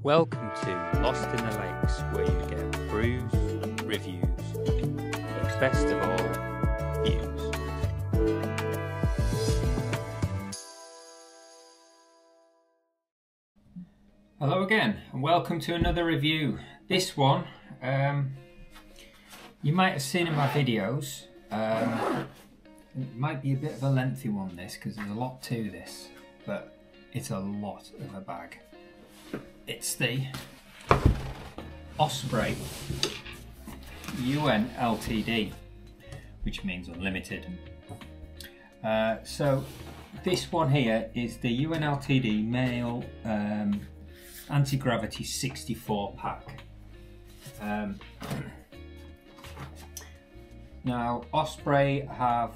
Welcome to Lost in the Lakes, where you get brews, reviews, but best of all, views. Hello again, and welcome to another review. This one, you might have seen in my videos. It might be a bit of a lengthy one, this, because there's a lot to this, but it's a lot of a bag. It's the Osprey UNLTD, which means unlimited. So this one here is the UNLTD male anti-gravity 64 pack. Now Osprey have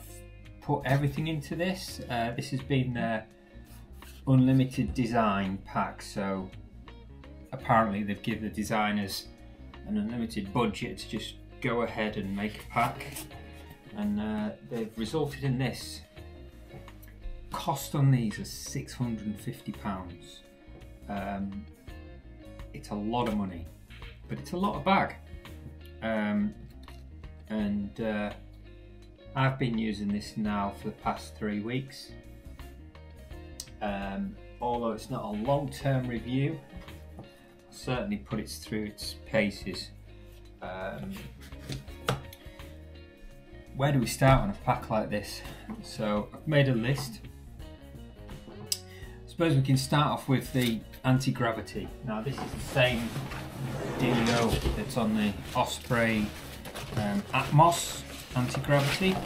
put everything into this. This has been their unlimited design pack, so apparently they've given the designers an unlimited budget to just go ahead and make a pack, and they've resulted in this. Cost on these is £650. It's a lot of money, but it's a lot of bag. I've been using this now for the past 3 weeks. Although it's not a long-term review, certainly put it through its paces. Where do we start on a pack like this? So I've made a list. I suppose we can start off with the anti-gravity. Now this is the same dealio that's on the Osprey Atmos anti-gravity,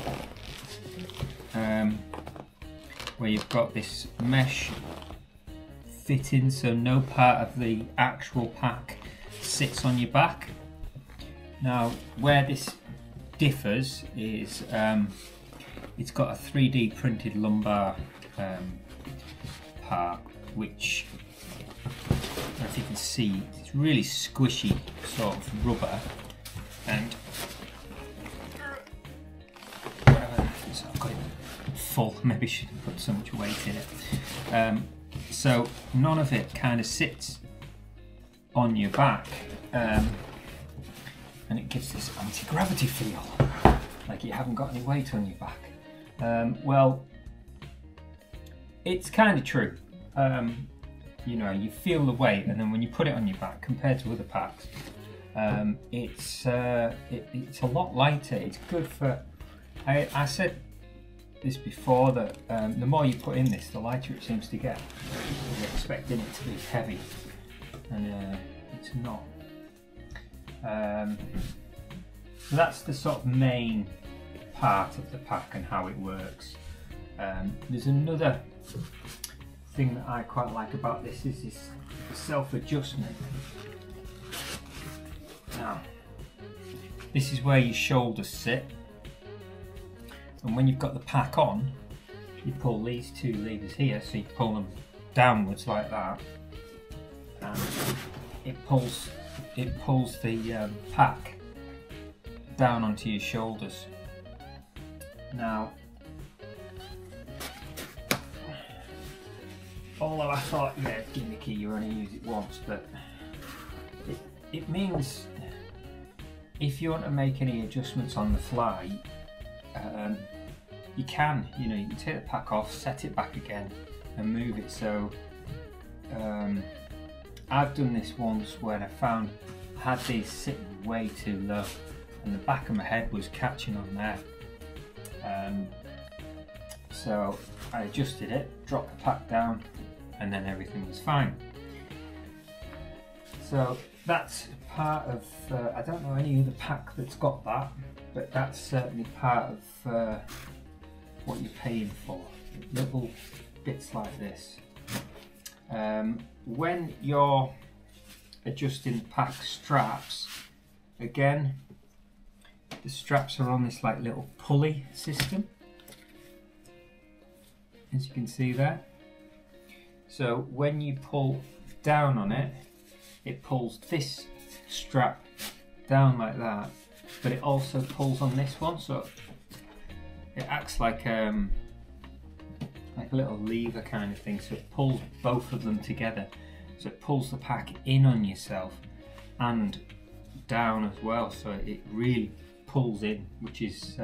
where you've got this mesh fitting, so no part of the actual pack sits on your back. Now where this differs is it's got a 3D printed lumbar part, which, if you can see, it's really squishy sort of rubber, and whatever, so I've got it full, maybe shouldn't put so much weight in it. So none of it kind of sits on your back, and it gives this anti-gravity feel, like you haven't got any weight on your back. Well, it's kind of true. You know, you feel the weight, and then when you put it on your back, compared to other packs, it's a lot lighter. It's good for, I said this before, that the more you put in this, the lighter it seems to get. You're expecting it to be heavy, and it's not. So that's the sort of main part of the pack and how it works. There's another thing that I quite like about this, is this self-adjustment. Now, this is where your shoulders sit, and when you've got the pack on, you pull these two levers here, so you pull them downwards like that, and it pulls the pack down onto your shoulders. Now, although I thought, yeah, it's gimmicky, you only use it once, but it means if you want to make any adjustments on the fly, you can take the pack off, set it back again, and move it. So I've done this once when I found I had these sitting way too low, and the back of my head was catching on there. So I adjusted it, dropped the pack down, and then everything was fine. So that's part of, I don't know any other pack that's got that, but that's certainly part of what you're paying for. Little bits like this. When you're adjusting the pack straps, again, the straps are on this like little pulley system, as you can see there. So when you pull down on it, it pulls this strap down like that, but it also pulls on this one, so it acts like a little lever kind of thing, so it pulls both of them together. so it pulls the pack in on yourself and down as well, so it really pulls in, which is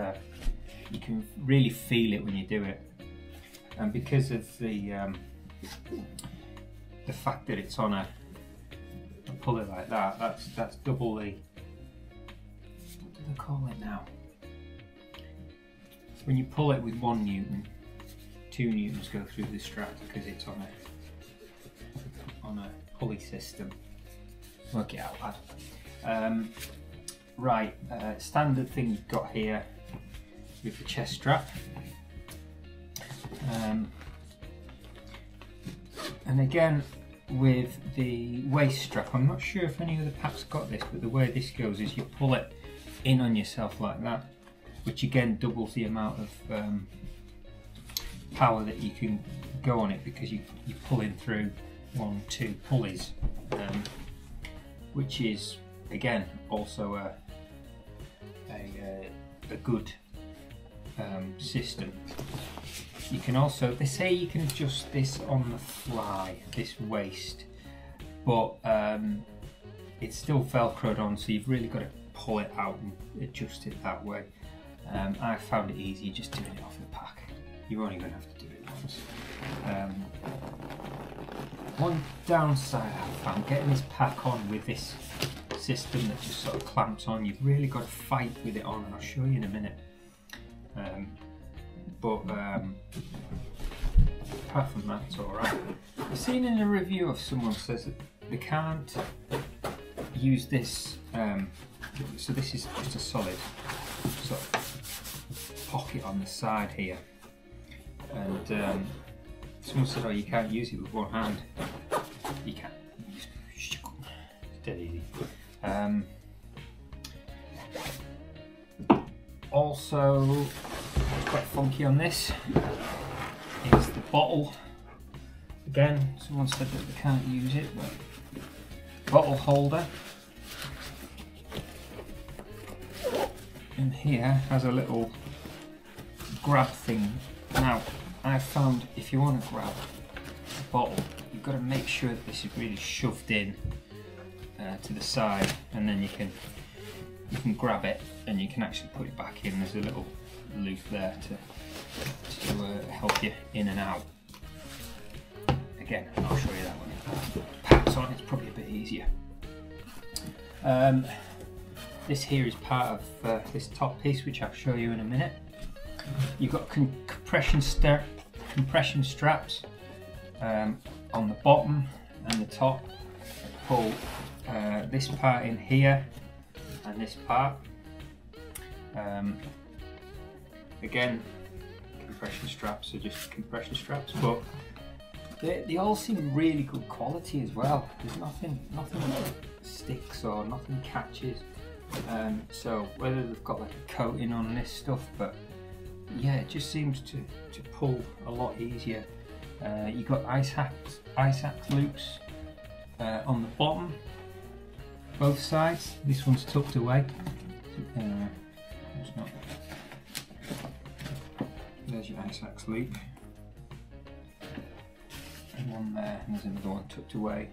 you can really feel it when you do it. And because of the fact that it's on a pulley like that, that's double the, what do they call it now? When you pull it with 1 Newton, 2 Newtons go through the strap because it's on a pulley system. Work it out, lad. Right, standard thing you've got here with the chest strap. And again with the waist strap, I'm not sure if any other packs got this, but the way this goes is you pull it in on yourself like that, which again doubles the amount of power that you can go on it, because you're pulling through 1, 2 pulleys, which is again also a good system. You can also, they say you can adjust this on the fly, this waist, but it's still velcroed on, so you've really got to pull it out and adjust it that way. I found it easy just doing it off the pack. You're only going to have to do it once. One downside I found getting this pack on with this system that just sort of clamps on, you've really got to fight with it on, and I'll show you in a minute. Apart from that, it's alright. I've seen in a review of someone says that they can't use this, so this is just a solid sort of pocket on the side here, and someone said, oh, you can't use it with one hand. You can. It's dead easy. Also, quite funky on this is the bottle. Again, someone said that they can't use it, but bottle holder. And here has a little grab thing. Now, I found if you want to grab a bottle, you've got to make sure that this is really shoved in to the side, and then you can grab it and you can actually put it back in. There's a little loop there to help you in and out. Again, I'll show you that when it packs on, it's probably a bit easier. This here is part of this top piece, which I'll show you in a minute. You've got compression straps on the bottom and the top. Pull this part in here and this part. Again, compression straps are just compression straps, but they all seem really good quality as well. There's nothing that sticks or nothing catches. So whether they've got like a coating on this stuff, but yeah, it just seems to pull a lot easier. You've got ice axe loops on the bottom, both sides. This one's tucked away. It's not. There's your ice axe loop. And one there, and there's another one tucked away.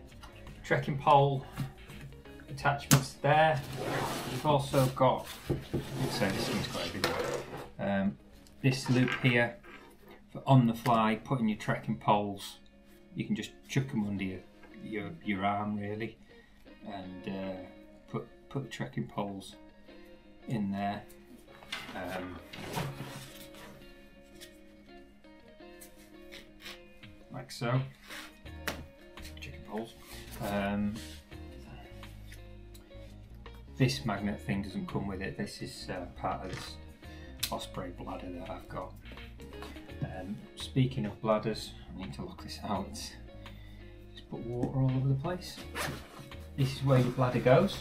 Trekking pole attachments there. You've also got, so this one's got everything. This loop here for on the fly, putting your trekking poles. You can just chuck them under your arm really, and put the trekking poles in there. Like so. Trekking poles. This magnet thing doesn't come with it. This is part of this Osprey bladder that I've got. Speaking of bladders, I need to lock this out. Just put water all over the place. This is where your bladder goes,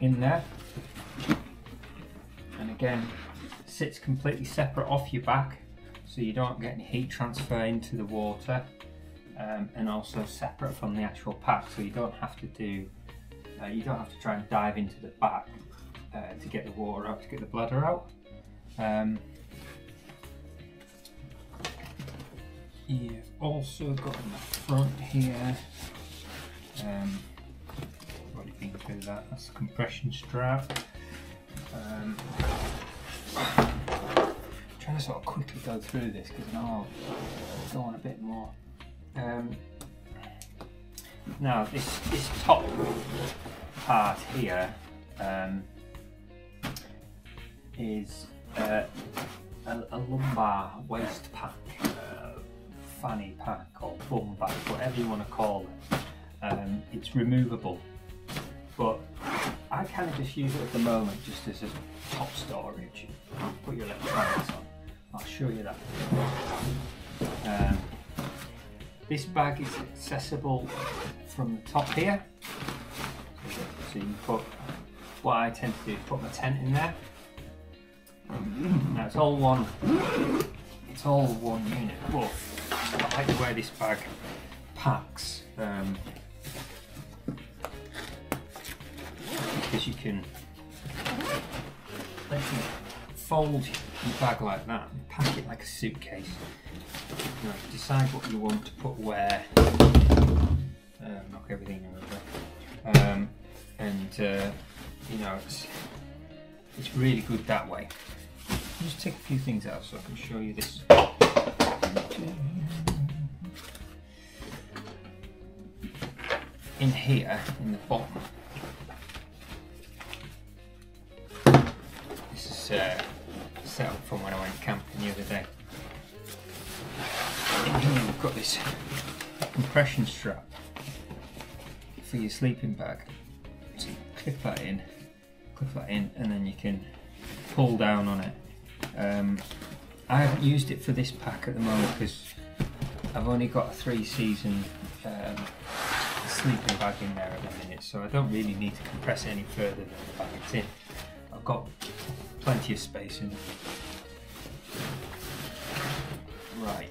in there. And again, sits completely separate off your back, so you don't get any heat transfer into the water, and also separate from the actual pack, so you don't have to do. You don't have to try and dive into the back to get the water out, to get the bladder out. You've also got in the front here Already been through that. That's the compression strap. Trying to sort of quickly go through this because now I'll go on a bit more. Now this top part here is a lumbar waist pack, fanny pack or bum bag, whatever you want to call it. It's removable, but I kind of just use it at the moment just as a top storage. Put your electronics on. I'll show you that. This bag is accessible from the top here. So you can put, what I tend to do is put my tent in there. Now it's all one unit, but I like the way this bag packs, because you can fold your bag like that and pack it like a suitcase. You know, decide what you want to put where, knock everything over, you know, it's really good that way. I'll just take a few things out so I can show you this. In here, in the bottom, this is set up from when I went camping the other day. In here we've got this compression strap for your sleeping bag. So you clip that in, and then you can pull down on it. I haven't used it for this pack at the moment because I've only got a 3-season sleeping bag in there at the minute, so I don't really need to compress it any further than the bag it's in. I've got plenty of space in it. Right.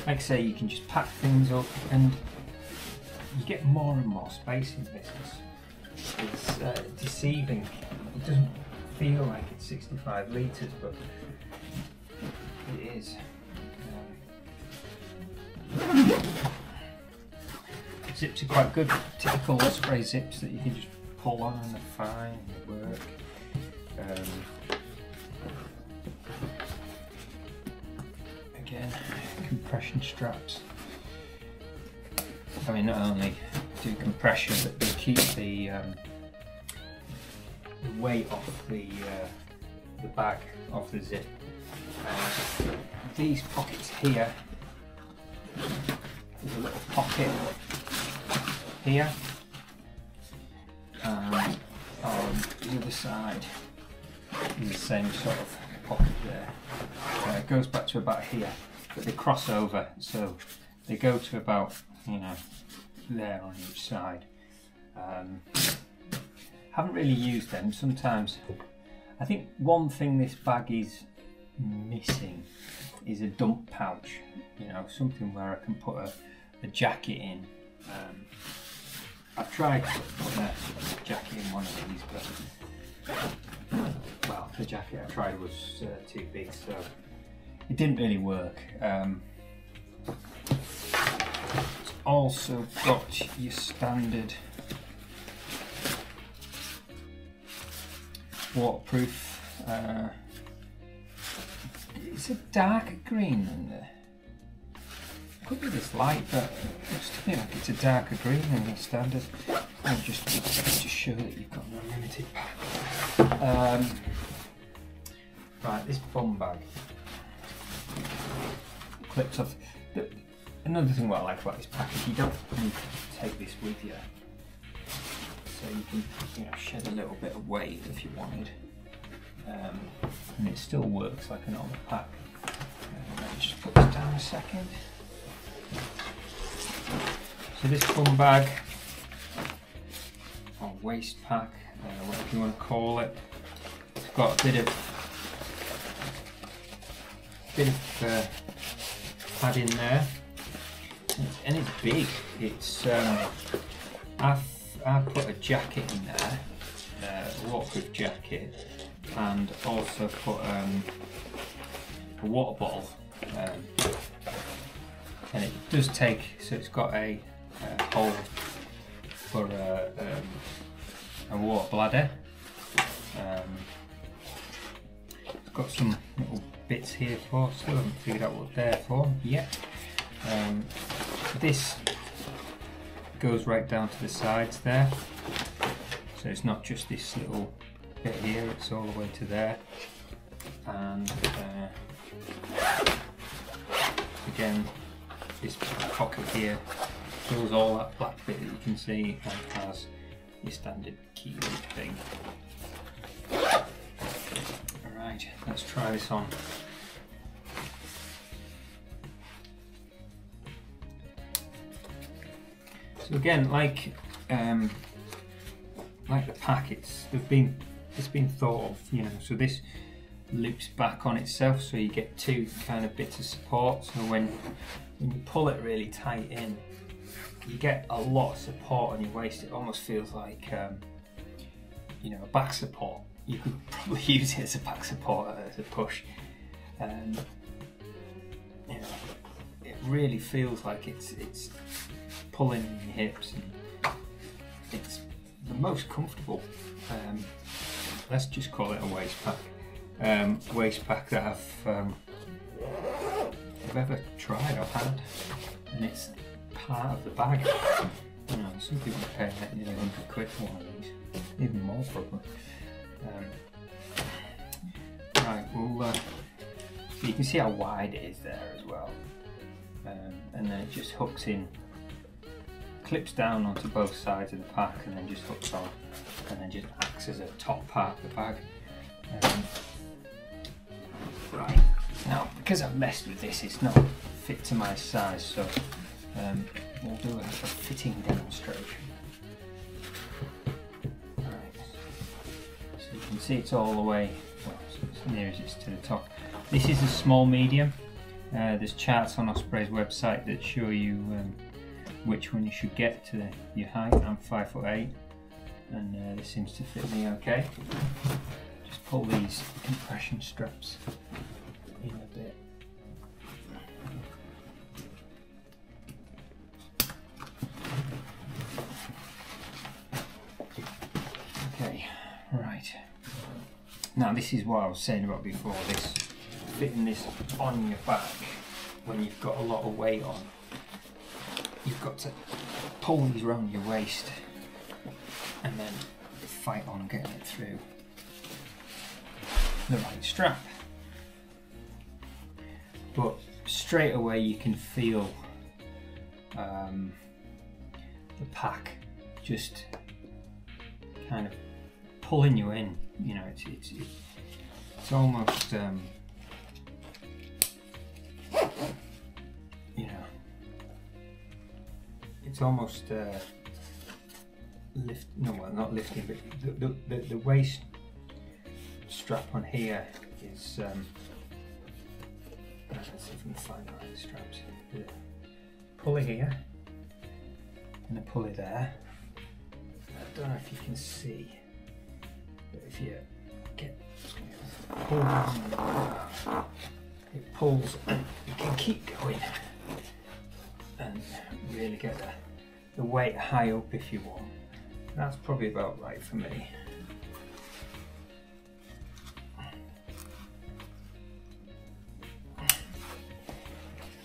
Like I say, you can just pack things up and you get more and more space in this. It's deceiving. It doesn't feel like it's 65 litres, but it is. Zips are quite good, typical Osprey zips that you can just pull on and they're fine, they work. Again, compression straps. I mean, not only do compression, but they keep the weight off the bag, off the zip. These pockets here, there's a little pocket here, and on the other side is the same sort of pocket there. It goes back to about here, but they cross over, so they go to about, you know, there on each side. Haven't really used them. Sometimes I think one thing this bag is missing is a dump pouch, you know, something where I can put a jacket in. I've tried putting a jacket in one of these, but well, the jacket I tried was too big, so it didn't really work. It's also got your standard waterproof. It's a darker green than the. Could be this light, but it looks to me like it's a darker green than the standard. I'll just show that you've got an unlimited pack. Right, this bum bag clips off. Another thing what I like about this pack is you don't need to take this with you, so you can, you know, shed a little bit of weight if you wanted, and it still works like a normal pack. Let me just put this down a second. So this bum bag, or waist pack, whatever you want to call it, it's got a bit of padding there, and it's big. It's I've put a jacket in there, a waterproof jacket, and also put a water bottle and it does take, so it's got a hole for a water bladder. It's got some little bits here for, still haven't figured out what they're for yet. This goes right down to the sides there, so it's not just this little bit here, it's all the way to there. And again, this pocket here fills all that black bit that you can see and has your standard key loop thing. Alright, let's try this on. So again, like the pack, it's been thought of, you know, so this loops back on itself, so you get two kind of bits of support. So when you pull it really tight in, you get a lot of support on your waist. It almost feels like you know, a back support. You could probably use it as a back support, as a push. You know, it really feels like it's pulling in your hips, and it's the most comfortable. Let's just call it a waist pack that I've ever tried or had, and it's part of the bag. You know, some people pay nearly 100 quid for one of these, even more probably. Right, well, so you can see how wide it is there as well, and then it just hooks in, clips down onto both sides of the pack, and then just hooks on, and then just acts as a top part of the bag. Right, now because I've messed with this, it's not fit to my size, so we'll do a fitting demonstration. Right, so you can see it's all the way, well, as near as it's to the top. This is a small medium. There's charts on Osprey's website that show you which one you should get to your height. I'm 5'8", and this seems to fit me okay. Just pull these compression straps in a bit. Okay, right. Now this is what I was saying about before, this fitting this on your back when you've got a lot of weight on. You've got to pull these around your waist and then fight on getting it through the right strap. But straight away you can feel the pack just kind of pulling you in. You know, it's almost you know, it's almost not lifting, but the waist strap on here is let's see if we can find the right straps here. Pulley here and a pulley there. I don't know if you can see, but if you get pulled on, it pulls and you can keep going and really get the weight high up if you want. That's probably about right for me.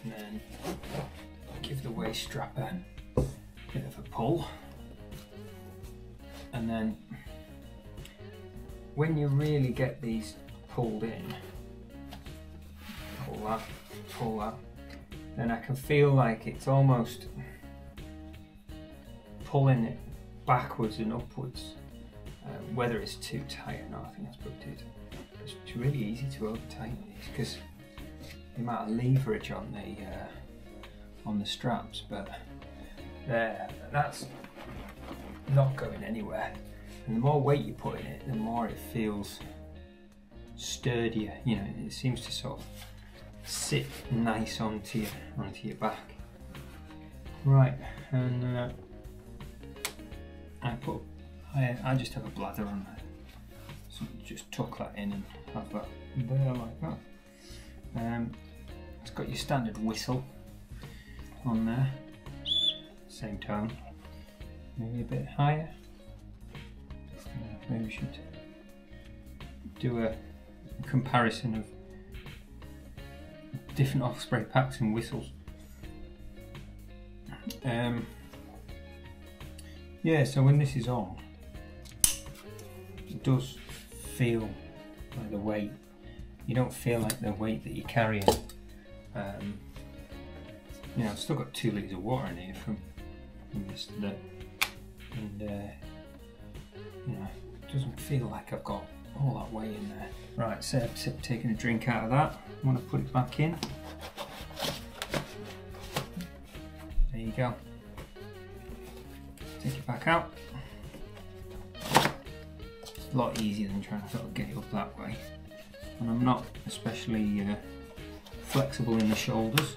And then give the waist strap a bit of a pull, and then when you really get these pulled in, pull that, then I can feel like it's almost pulling it backwards and upwards. Whether it's too tight or not, I think that's probably too tight. It's really easy to over tighten these because the amount of leverage on the straps, but there, that's not going anywhere. And the more weight you put in it, the more it feels sturdier. You know, it seems to sort of sit nice onto your back. Right, and I just have a bladder on there, so just tuck that in and have that there like that. It's got your standard whistle, on there, same tone, maybe a bit higher. Maybe we should do a comparison of different Osprey packs and whistles. Yeah, so when this is on, it does feel like the weight. You don't feel like the weight that you're carrying. You know, I've still got 2 litres of water in here from yesterday, and you know, it doesn't feel like I've got all that weight in there. Right, so I've taken a drink out of that. I want to put it back in. There you go. Take it back out. It's a lot easier than trying to sort of get it up that way. And I'm not especially flexible in the shoulders.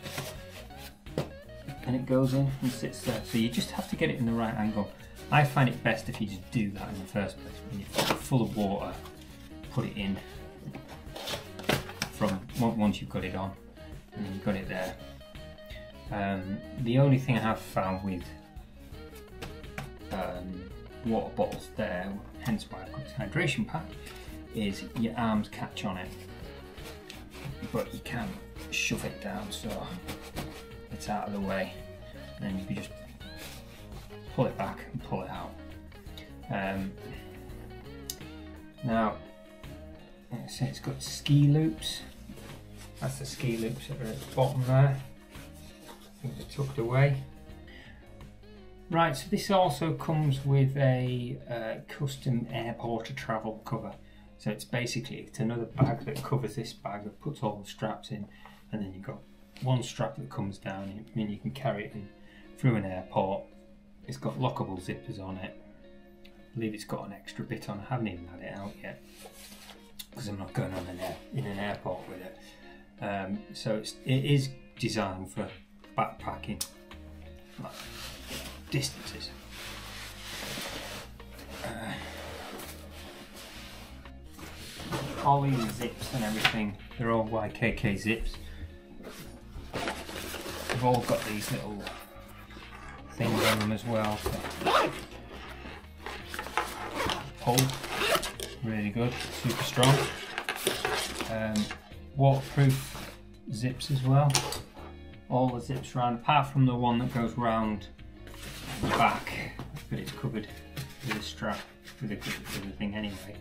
And it goes in and sits there. So you just have to get it in the right angle. I find it best if you just do that in the first place. When you're full of water, put it in from once you've got it on, and then you've got it there. The only thing I have found with water bottles there, hence why I've got this hydration pack, is your arms catch on it, but you can shove it down so it's out of the way, and then you can just pull it back and pull it out. Now, so it's got ski loops. That's the ski loops that are at the bottom there. I think they're tucked away. Right, so this also comes with a custom airport travel cover. So it's another bag that covers this bag, that puts all the straps in, and then you've got one strap that comes down, and you can carry it in through an airport. It's got lockable zippers on it. I believe it's got an extra bit on. I haven't even had it out yet because I'm not going on in an airport with it. So it is designed for backpacking, like distances. All these zips and everything, they're all YKK zips. They've all got these little things on them as well. So pull, really good, super strong. Waterproof zips as well. All the zips round, apart from the one that goes round the back, but it's covered with a strap, with a thing anyway.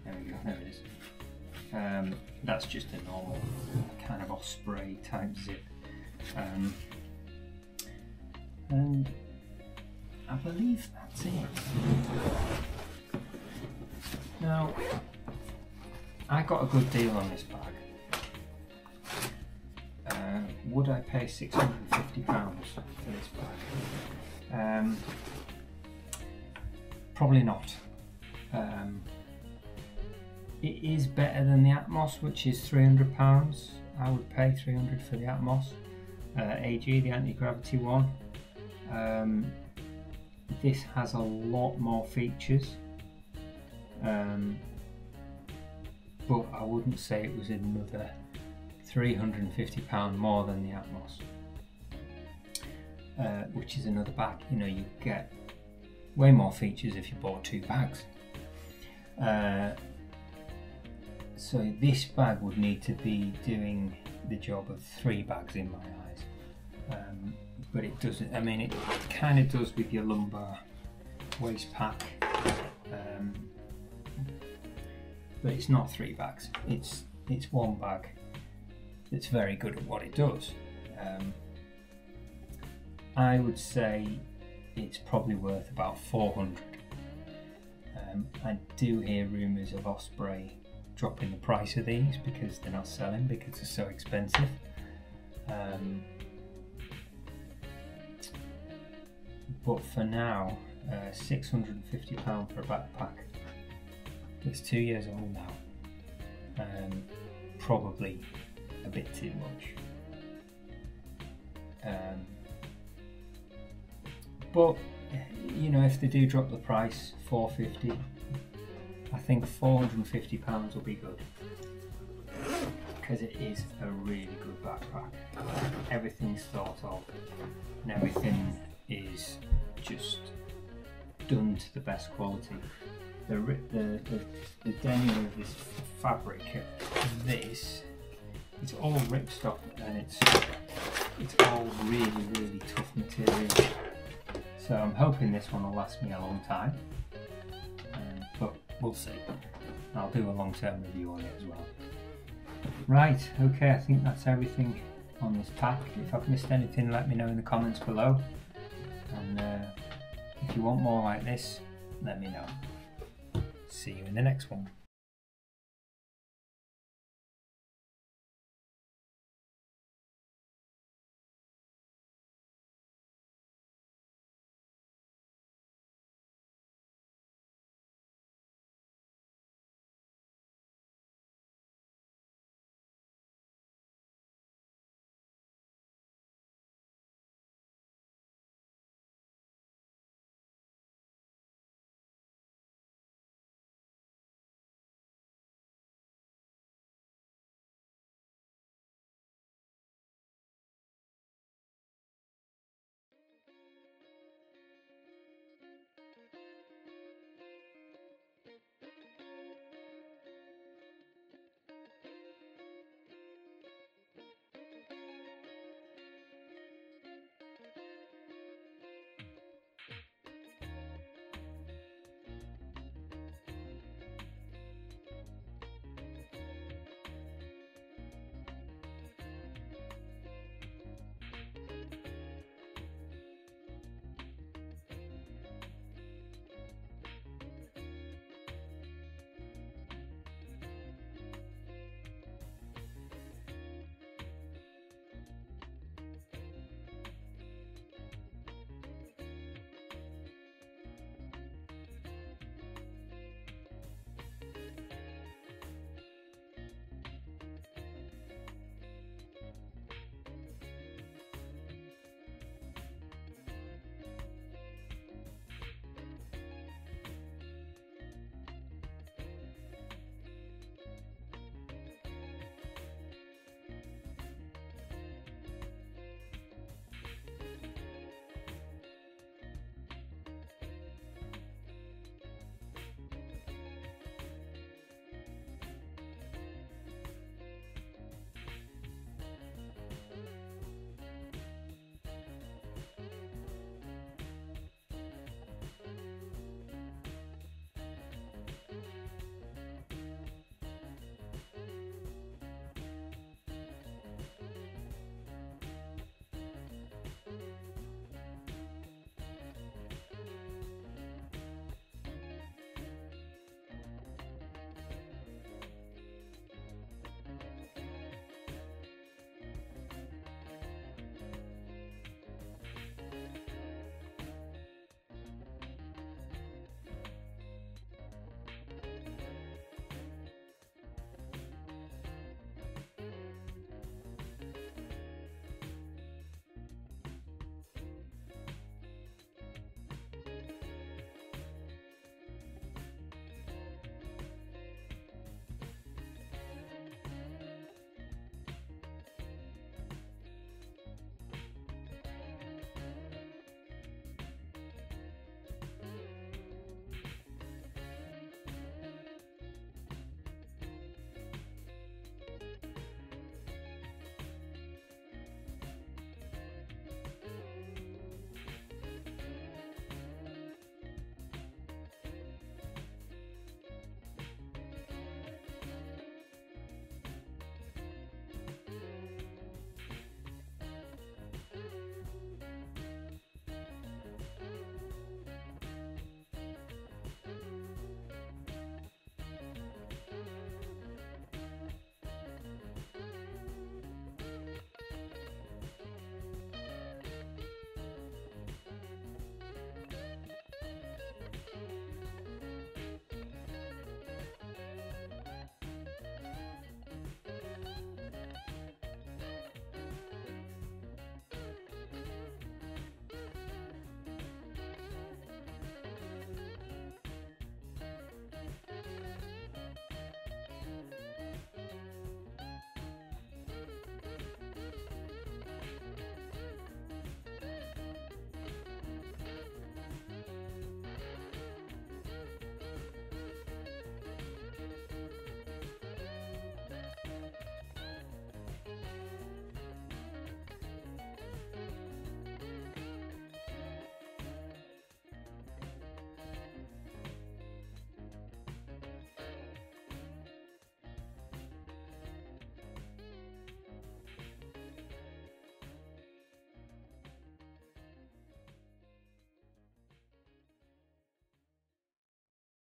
There we go, there it is. That's just a normal kind of Osprey type zip. And I believe that's it. Now, I got a good deal on this bag. Would I pay £650 for this bag? Probably not. It is better than the Atmos, which is £300. I would pay £300 for the Atmos AG, the anti-gravity one. This has a lot more features, but I wouldn't say it was another £350 more than the Atmos, which is another bag. You know, you get way more features if you bought 2 bags. So this bag would need to be doing the job of 3 bags in my eyes. But it doesn't, I mean, it kind of does with your lumbar waist pack. But it's not 3 bags, it's 1 bag that's very good at what it does. I would say it's probably worth about 400. I do hear rumours of Osprey dropping the price of these because they're not selling, because they're so expensive. But for now, £650 for a backpack. It's 2 years old now. Probably a bit too much. But you know, if they do drop the price, £450, I think £450 will be good. because it is a really good backpack. Everything's thought of and everything is just done to the best quality. The denier of this fabric of this, it's all ripstop and it's all really tough material. So I'm hoping this one will last me a long time, but we'll see. I'll do a long-term review on it as well. Right, okay, I think that's everything on this pack. If I've missed anything, let me know in the comments below. And if you want more like this, let me know. See you in the next one.